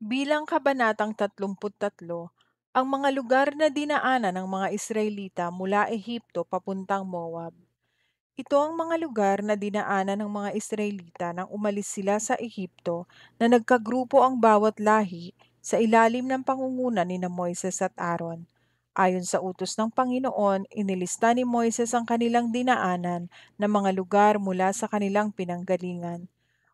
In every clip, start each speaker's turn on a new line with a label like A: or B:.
A: Bilang kabanatang 33, ang mga lugar na dinaanan ng mga Israelita mula Ehipto papuntang Moab. Ito ang mga lugar na dinaanan ng mga Israelita nang umalis sila sa Ehipto na nagkagrupo ang bawat lahi sa ilalim ng pangunguna ni na Moises at Aaron. Ayon sa utos ng Panginoon, inilista ni Moises ang kanilang dinaanan na mga lugar mula sa kanilang pinanggalingan.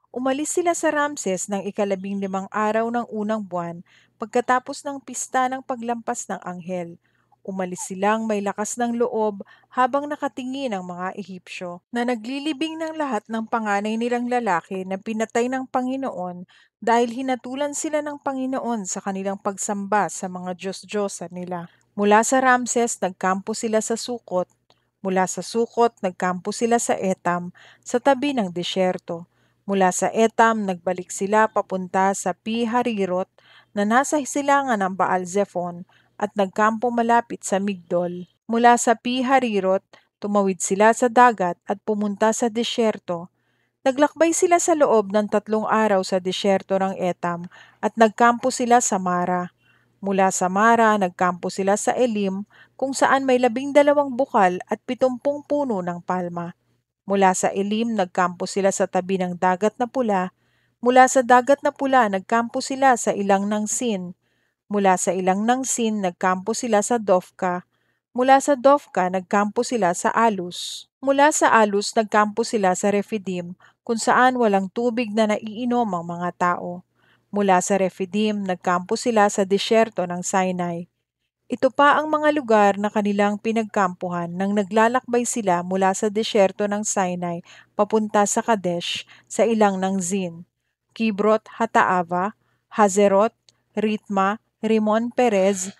A: Umalis sila sa Ramses ng ika-15 araw ng unang buwan pagkatapos ng pista ng paglampas ng anghel. Umalis silang may lakas ng loob habang nakatingin ang mga Ehipsyo na naglilibing ng lahat ng panganay nilang lalaki na pinatay ng Panginoon dahil hinatulan sila ng Panginoon sa kanilang pagsamba sa mga Diyos-Diyosan nila. Mula sa Ramses, nagkampo sila sa Sukot. Mula sa Sukot, nagkampo sila sa Etam, sa tabi ng disyerto. Mula sa Etam, nagbalik sila papunta sa Pi-Harirot na nasa silangan ng Baal-Zephon at nagkampo malapit sa Migdol. Mula sa Pi-Harirot, tumawid sila sa dagat at pumunta sa disyerto. Naglakbay sila sa loob ng 3 araw sa disyerto ng Etam at nagkampo sila sa Mara. Mula sa Mara, nagkampo sila sa Elim kung saan may 12 bukal at 70 puno ng palma. Mula sa Elim, nagkampo sila sa tabi ng Dagat na Pula. Mula sa Dagat na Pula, nagkampo sila sa Ilang ng Sin. Mula sa Ilang ng Sin, nagkampo sila sa Dofka. Mula sa Dofka, nagkampo sila sa Alus. Mula sa Alus, nagkampo sila sa Refidim, kung saan walang tubig na naiinom ang mga tao. Mula sa Refidim, nagkampo sila sa disyerto ng Sinai. Ito pa ang mga lugar na kanilang pinagkampuhan nang naglalakbay sila mula sa disyerto ng Sinai papunta sa Kadesh sa ilang ng Zin, Kibrot Hataava, Hazerot, Ritma, Rimon Perez,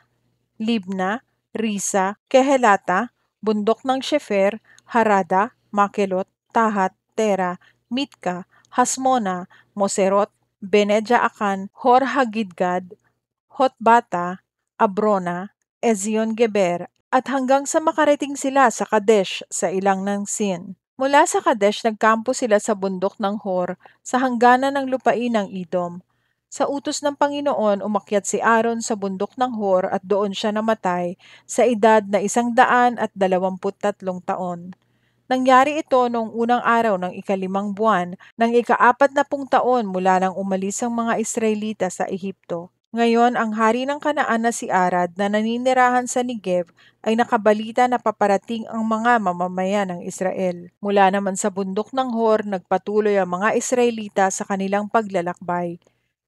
A: Libna, Risa, Kehelata, Bundok ng Shefer, Harada, Makelot, Tahat, Tera, Mitka, Hasmona, Moserot, Benejaakan, Hor Hagidgad, Hotbata, Abrona, Ezion-Geber at hanggang sa makarating sila sa Kadesh sa ilang ng Sin. Mula sa Kadesh nagkampo sila sa bundok ng Hor sa hangganan ng lupain ng Edom. Sa utos ng Panginoon, umakyat si Aaron sa bundok ng Hor at doon siya namatay sa edad na 123 taon. Nangyari ito noong unang araw ng ika-5 buwan ng ika-40 taon mula nang umalis ang mga Israelita sa Ehipto. Ngayon, ang hari ng Kanaan na si Arad na naninirahan sa Negev ay nakabalita na paparating ang mga mamamayan ng Israel. Mula naman sa bundok ng Hor, nagpatuloy ang mga Israelita sa kanilang paglalakbay.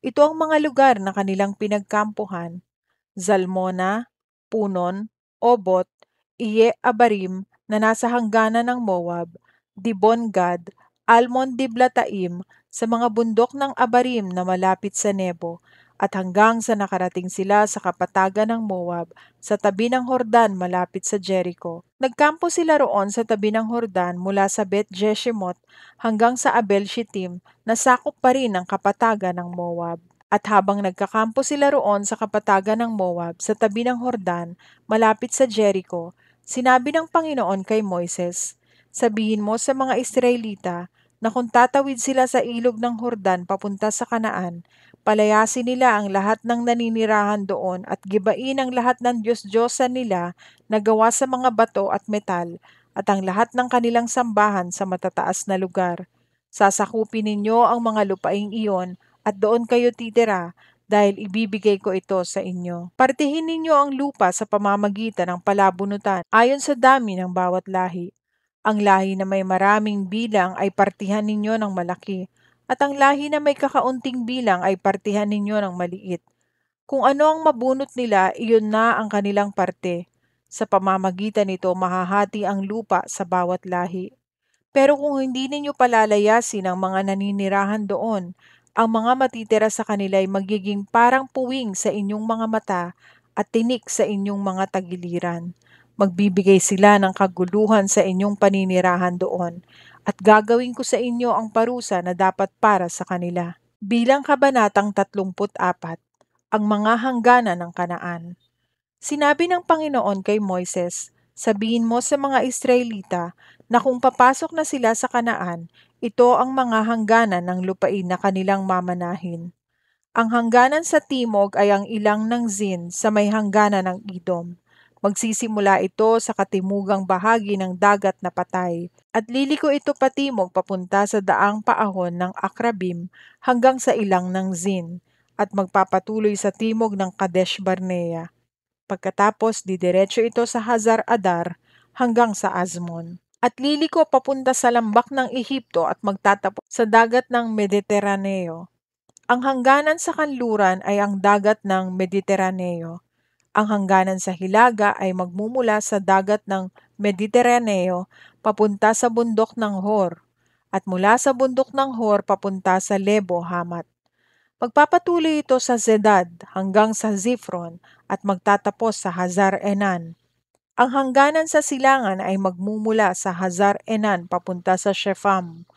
A: Ito ang mga lugar na kanilang pinagkampuhan: Zalmona, Punon, Obot, Iye-Abarim na nasa hangganan ng Moab, Dibon-Gad, Almon-Diblataim sa mga bundok ng Abarim na malapit sa Nebo, at hanggang sa nakarating sila sa kapatagan ng Moab, sa tabi ng Hordan malapit sa Jericho. Nagkampo sila roon sa tabi ng Hordan mula sa Bet-Jeshimot hanggang sa Abel-Shittim na sakop pa rin ng kapatagan ng Moab. At habang nagkakampo sila roon sa kapatagan ng Moab sa tabi ng Hordan malapit sa Jericho, sinabi ng Panginoon kay Moises, "Sabihin mo sa mga Israelita na kung tatawid sila sa ilog ng Hordan papunta sa Kanaan, palayasin nila ang lahat ng naninirahan doon at gibain ang lahat ng Diyos-Diyosan nila na gawa sa mga bato at metal at ang lahat ng kanilang sambahan sa matataas na lugar. Sasakupin ninyo ang mga lupaing iyon at doon kayo titira dahil ibibigay ko ito sa inyo. Partihin ninyo ang lupa sa pamamagitan ng palabunutan ayon sa dami ng bawat lahi. Ang lahi na may maraming bilang ay partihan ninyo ng malaki, at ang lahi na may kakaunting bilang ay partihan ninyo ng maliit. Kung ano ang mabunot nila, iyon na ang kanilang parte. Sa pamamagitan nito mahahati ang lupa sa bawat lahi. Pero kung hindi ninyo palalayasin ang mga naninirahan doon, ang mga matitira sa kanila ay magiging parang puwing sa inyong mga mata at tinik sa inyong mga tagiliran. Magbibigay sila ng kaguluhan sa inyong paninirahan doon, at gagawin ko sa inyo ang parusa na dapat para sa kanila. Bilang kabanatang 34, ang mga hangganan ng Kanaan. Sinabi ng Panginoon kay Moises, "Sabihin mo sa mga Israelita na kung papasok na sila sa Kanaan, ito ang mga hangganan ng lupain na kanilang mamanahin. Ang hangganan sa timog ay ang ilang ng Zin sa may hangganan ng Edom. Magsisimula ito sa katimugang bahagi ng dagat na patay, at liliko ito patimog papunta sa daang paahon ng Akrabim hanggang sa ilang ng Zin, at magpapatuloy sa timog ng Kadesh Barnea. Pagkatapos didiretso ito sa Hazar Adar hanggang sa Azmon. At liliko papunta sa lambak ng Ehipto at magtatapos sa dagat ng Mediteraneo. Ang hangganan sa kanluran ay ang dagat ng Mediteraneo. Ang hangganan sa hilaga ay magmumula sa dagat ng Mediteraneo papunta sa bundok ng Hor, at mula sa bundok ng Hor papunta sa Lebo Hamat. Magpapatuloy ito sa Zedad hanggang sa Zifron at magtatapos sa Hazar Enan. Ang hangganan sa silangan ay magmumula sa Hazar Enan papunta sa Shepham.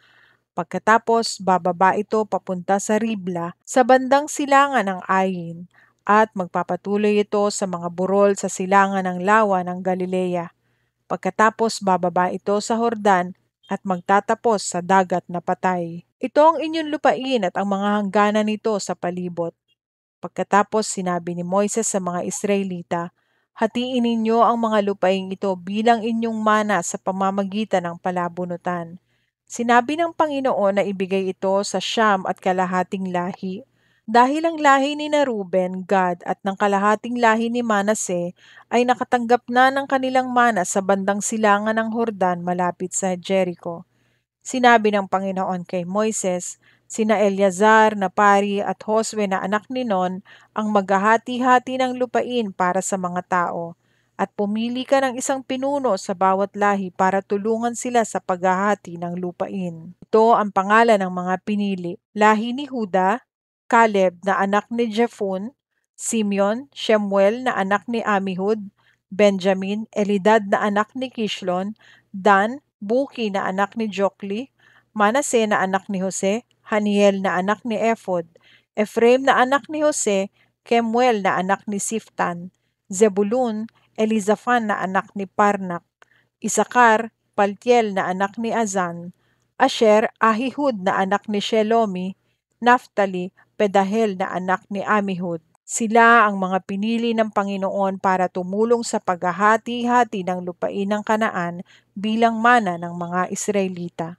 A: Pagkatapos, bababa ito papunta sa Ribla sa bandang silangan ng Ayin, at magpapatuloy ito sa mga burol sa silangan ng lawa ng Galilea. Pagkatapos, bababa ito sa Hordan at magtatapos sa dagat na patay. Ito ang inyong lupain at ang mga hangganan nito sa palibot. Pagkatapos sinabi ni Moises sa mga Israelita, "Hatiin ninyo ang mga lupaing ito bilang inyong mana sa pamamagitan ng palabunutan." Sinabi ng Panginoon na ibigay ito sa siyam at kalahating lahi. Dahil ang lahi ni Ruben, Gad at ng kalahating lahi ni Manase ay nakatanggap na ng kanilang mana sa bandang silangan ng Hordan malapit sa Jericho. Sinabi ng Panginoon kay Moises, sina Eleazar na pari at Josue na anak ni Nun ang maghahati-hati ng lupain para sa mga tao, at pumili ka ng isang pinuno sa bawat lahi para tulungan sila sa paghahati ng lupain. Ito ang pangalan ng mga pinili: lahi ni Huda, Caleb na anak ni Jephunneh; Simeon, Shemuel na anak ni Amihud; Benjamin, Elidad na anak ni Kishlon; Dan, Buki na anak ni Jokli; Manase na anak ni Jose; Haniel na anak ni Ephod; Ephraim na anak ni Jose; Kemuel na anak ni Siftan; Zebulun, Elizaphan na anak ni Parnak; Isakar, Paltiel na anak ni Azan; Asher, Ahihud na anak ni Shelomi; Naphtali, Pedahel na anak ni Amihud. Sila ang mga pinili ng Panginoon para tumulong sa paghahati-hati ng lupain ng Kanaan bilang mana ng mga Israelita.